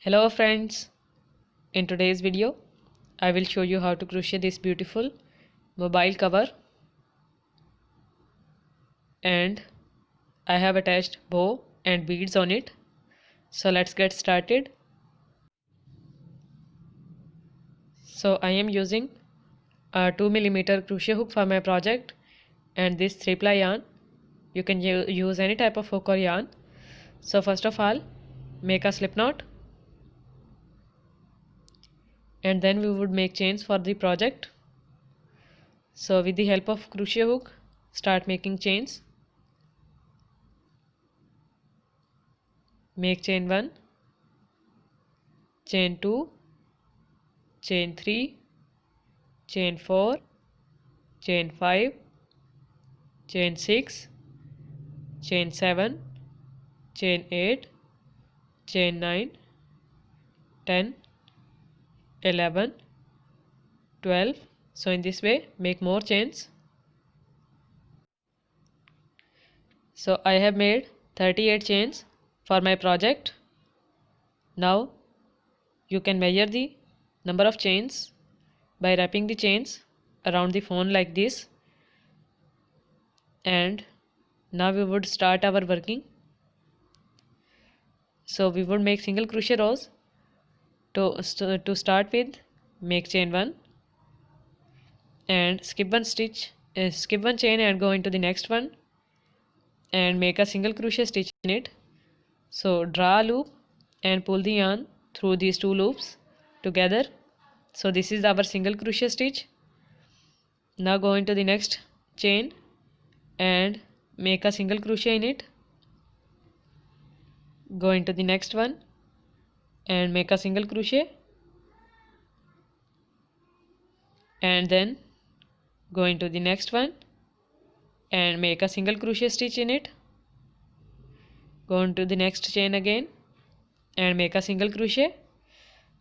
Hello friends, in today's video I will show you how to crochet this beautiful mobile cover, and I have attached bow and beads on it. So let's get started. So I am using a 2mm crochet hook for my project and this 3-ply yarn. You can use any type of hook or yarn. So first of all, make a slip knot, and then we would make chains for the project. So with the help of crochet hook, start making chains. Make chain 1, chain 2, chain 3, chain 4, chain 5, chain 6, chain 7, chain 8, chain 9, 10, 11, 12. So in this way make more chains. So I have made 38 chains for my project. Now you can measure the number of chains by wrapping the chains around the phone like this. And now we would start our working. So we would make single crochet rows. To start with, make chain 1 and skip one chain and go into the next one and make a single crochet stitch in it. So draw a loop and pull the yarn through these two loops together. So this is our single crochet stitch. Now go into the next chain and make a single crochet in it. Go into the next one and make a single crochet, and then go into the next one and make a single crochet stitch in it. Go into the next chain again and make a single crochet.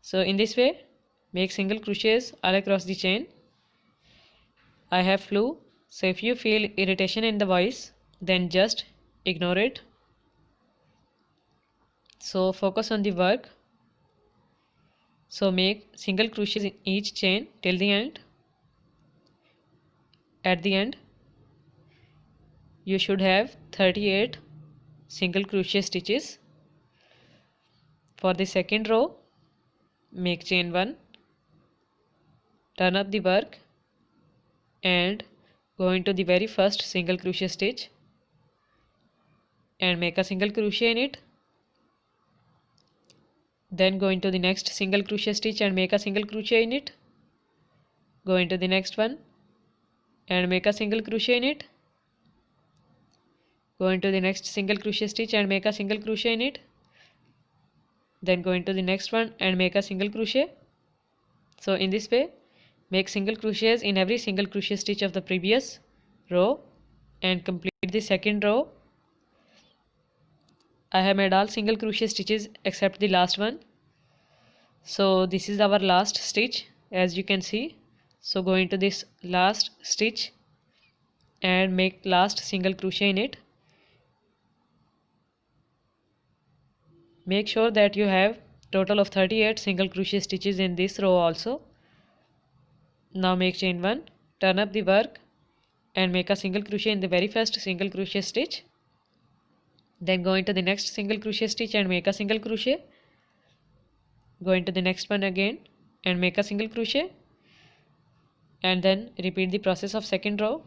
So in this way make single crochets all across the chain. I have flu, so if you feel irritation in the voice, then just ignore it. So focus on the work. So make single crochets in each chain till the end. At the end you should have 38 single crochet stitches. For the second row, make chain 1, turn up the work and go into the very first single crochet stitch and make a single crochet in it. Then go into the next single crochet stitch and make a single crochet in it. Go into the next one and make a single crochet in it. Go into the next single crochet stitch and make a single crochet in it. Then go into the next one and make a single crochet. So in this way make single crochets in every single crochet stitch of the previous row and complete the second row. I have made all single crochet stitches except the last one. So this is our last stitch, as you can see. So go into this last stitch and make last single crochet in it. Make sure that you have total of 38 single crochet stitches in this row also. Now make chain 1, turn up the work and make a single crochet in the very first single crochet stitch. Then go into the next single crochet stitch and make a single crochet. Go into the next one again and make a single crochet, and then repeat the process of second row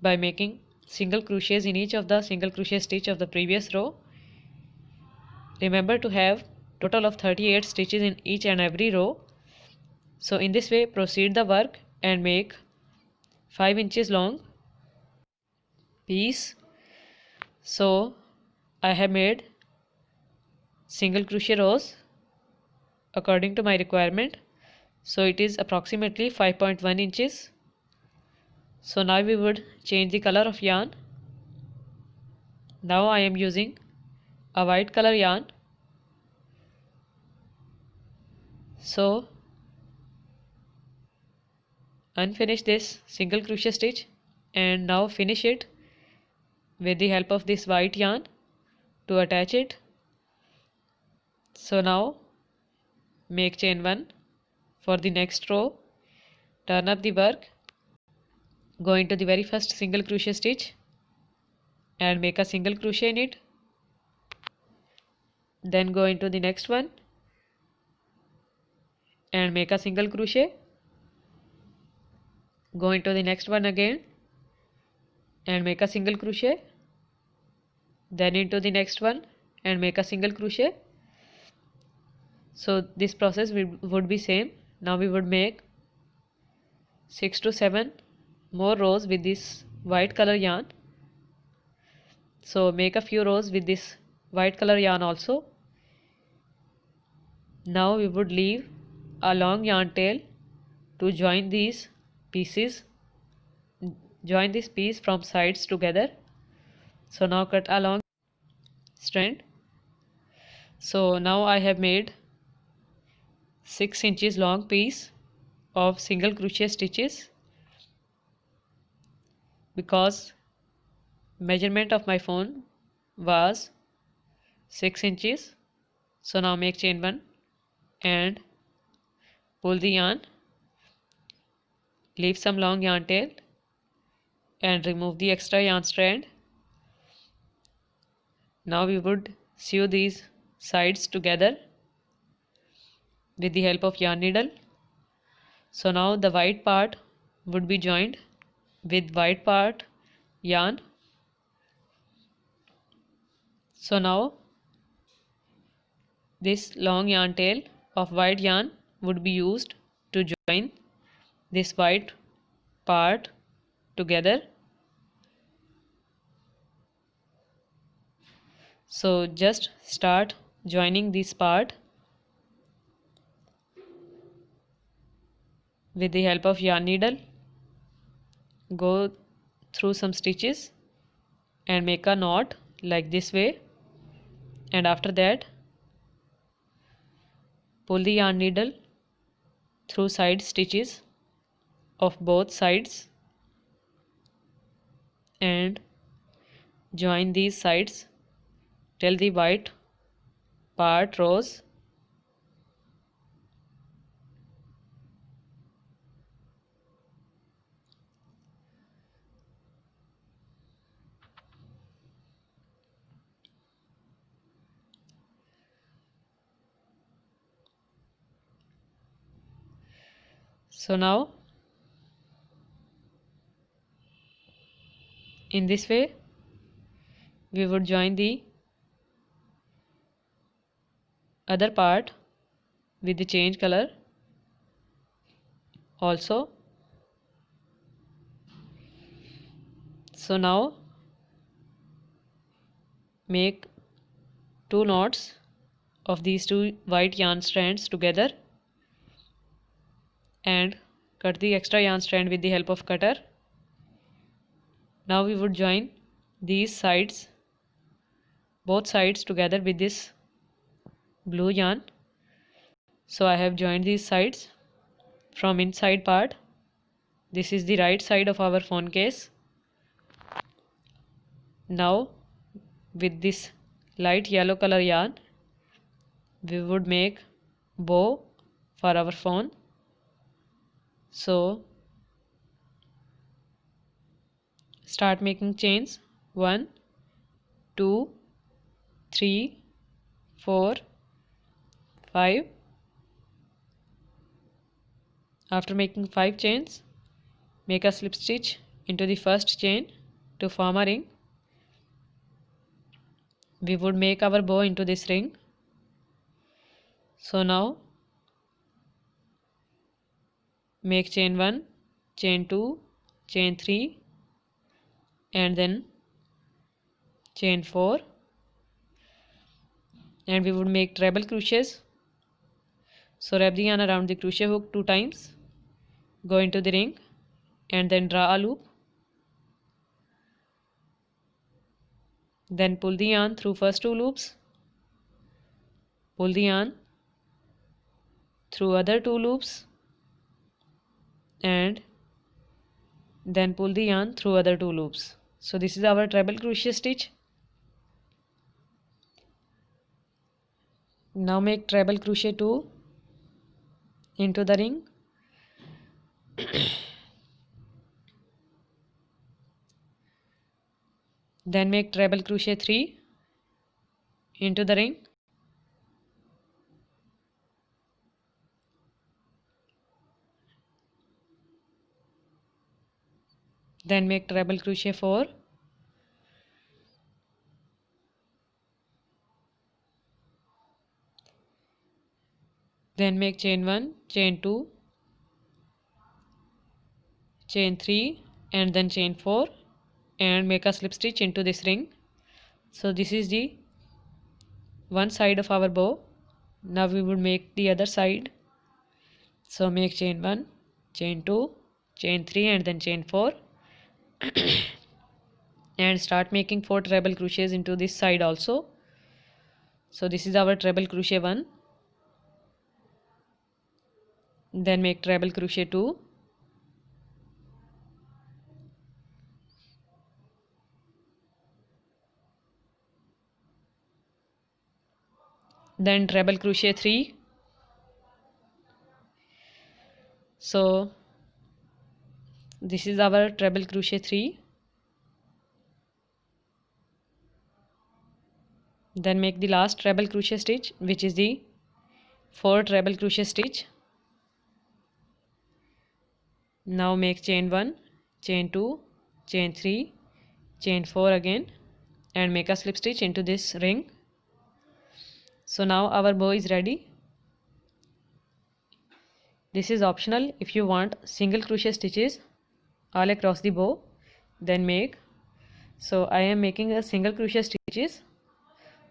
by making single crochets in each of the single crochet stitch of the previous row. Remember to have total of 38 stitches in each and every row. So in this way proceed the work and make 5 inches long piece. So I have made single crochet rows according to my requirement. So it is approximately 5.1 inches. So now we would change the color of yarn. Now I am using a white color yarn. So unfinish this single crochet stitch and now finish it with the help of this white yarn to attach it. So now make chain 1 for the next row, turn up the work, go into the very first single crochet stitch and make a single crochet in it, then go into the next one and make a single crochet, go into the next one again and make a single crochet, then into the next one and make a single crochet. So this process would be same. Now we would make 6 to 7 more rows with this white color yarn. So make a few rows with this white color yarn also. Now we would leave a long yarn tail to join these pieces, join this piece from sides together. So now cut a long strand. So now I have made 6 inches long piece of single crochet stitches because measurement of my phone was 6 inches. So now make chain 1 and pull the yarn, leave some long yarn tail and remove the extra yarn strand. Now we would sew these sides together with the help of yarn needle. So now the white part would be joined with white part yarn. So now this long yarn tail of white yarn would be used to join this white part together. So just start joining this part with the help of yarn needle. Go through some stitches and make a knot like this way, and after that pull the yarn needle through side stitches of both sides and join these sides till the white part rows. So now in this way we would join the other part with the change color also. So now make 2 knots of these 2 white yarn strands together and cut the extra yarn strand with the help of cutter. Now we would join these sides, both sides together with this blue yarn. So I have joined these sides from inside part. This is the right side of our phone case. Now with this light yellow color yarn we would make bow for our phone. So start making chains 1 2 3 4 5. After making 5 chains, make a slip stitch into the first chain to form a ring. We would make our bow into this ring. So now make chain 1, chain 2, chain 3 and then chain 4, and we would make treble crochets. So wrap the yarn around the crochet hook 2 times, go into the ring and then draw a loop, then pull the yarn through first 2 loops, pull the yarn through other 2 loops and then pull the yarn through other 2 loops. So this is our treble crochet stitch. Now make treble crochet 2 into the ring. Then make treble crochet 3 into the ring. Then make treble crochet 4. Then make chain 1, chain 2, chain 3 and then chain 4 and make a slip stitch into this ring. So this is the one side of our bow. Now we would make the other side. So make chain 1, chain 2, chain 3 and then chain 4 and start making 4 treble crochets into this side also. So this is our treble crochet 1. Then make treble crochet 2. Then treble crochet 3. So this is our treble crochet 3. Then make the last treble crochet stitch, which is the 4 treble crochet stitch. Now make chain 1, chain 2, chain 3, chain 4 again and make a slip stitch into this ring. So now our bow is ready. This is optional. If you want single crochet stitches all across the bow, then make. So I am making a single crochet stitches.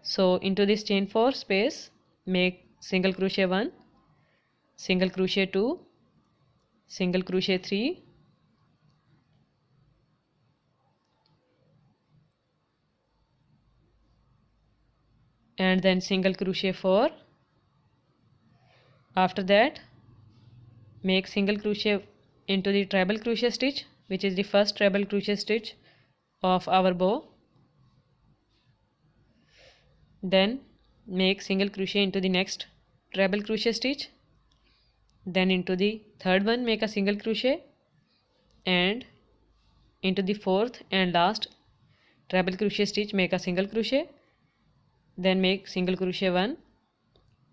So into this chain 4 space, make single crochet 1, single crochet 2, single crochet 3, and then single crochet 4. After that, make single crochet into the treble crochet stitch, which is the first treble crochet stitch of our bow. Then make single crochet into the next treble crochet stitch. Then into the third one make a single crochet and into the fourth and last treble crochet stitch make a single crochet. Then make single crochet 1,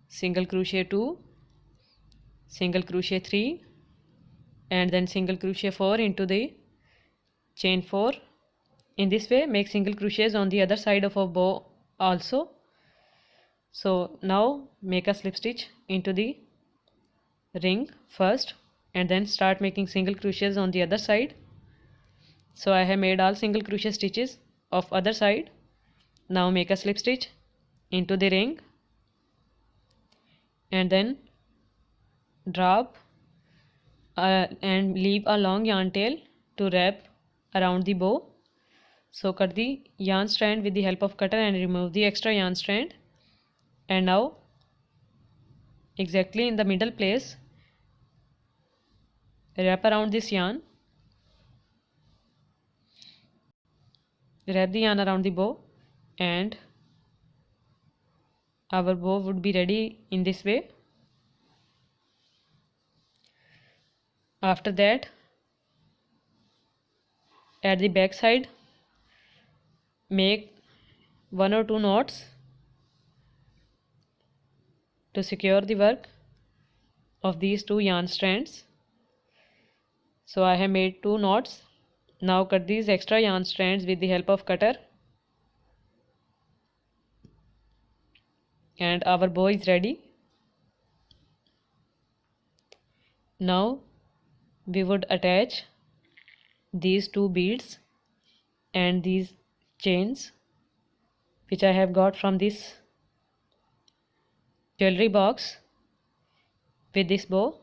single crochet 2, single crochet 3 and then single crochet 4 into the chain 4. In this way make single crochets on the other side of a bow also. So now make a slip stitch into the ring first and then start making single crochets on the other side. So I have made all single crochet stitches of other side. Now make a slip stitch into the ring and then drop and leave a long yarn tail to wrap around the bow. So cut the yarn strand with the help of cutter and remove the extra yarn strand. And now exactly in the middle place, wrap around this yarn. Wrap the yarn around the bow and our bow would be ready in this way. After that, at the back side, make 1 or 2 knots to secure the work of these 2 yarn strands. So I have made 2 knots. Now cut these extra yarn strands with the help of cutter and our bow is ready. Now we would attach these 2 beads and these chains which I have got from this jewelry box with this bow.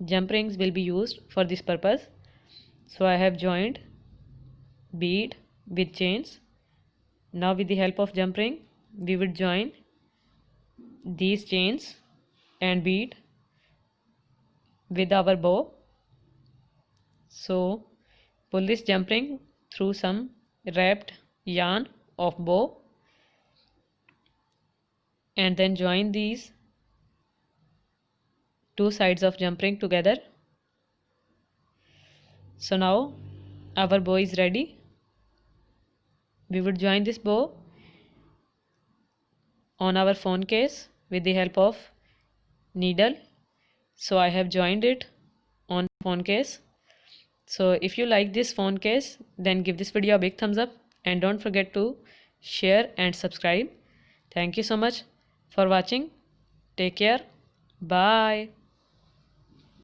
Jump rings will be used for this purpose. So I have joined bead with chains. Now with the help of jump ring we would join these chains and bead with our bow. So pull this jump ring through some wrapped yarn of bow and then join these two sides of jump ring together. So now our bow is ready. We would join this bow on our phone case with the help of needle. So I have joined it on phone case. So if you like this phone case, then give this video a big thumbs up and don't forget to share and subscribe. Thank you so much for watching. Take care. Bye.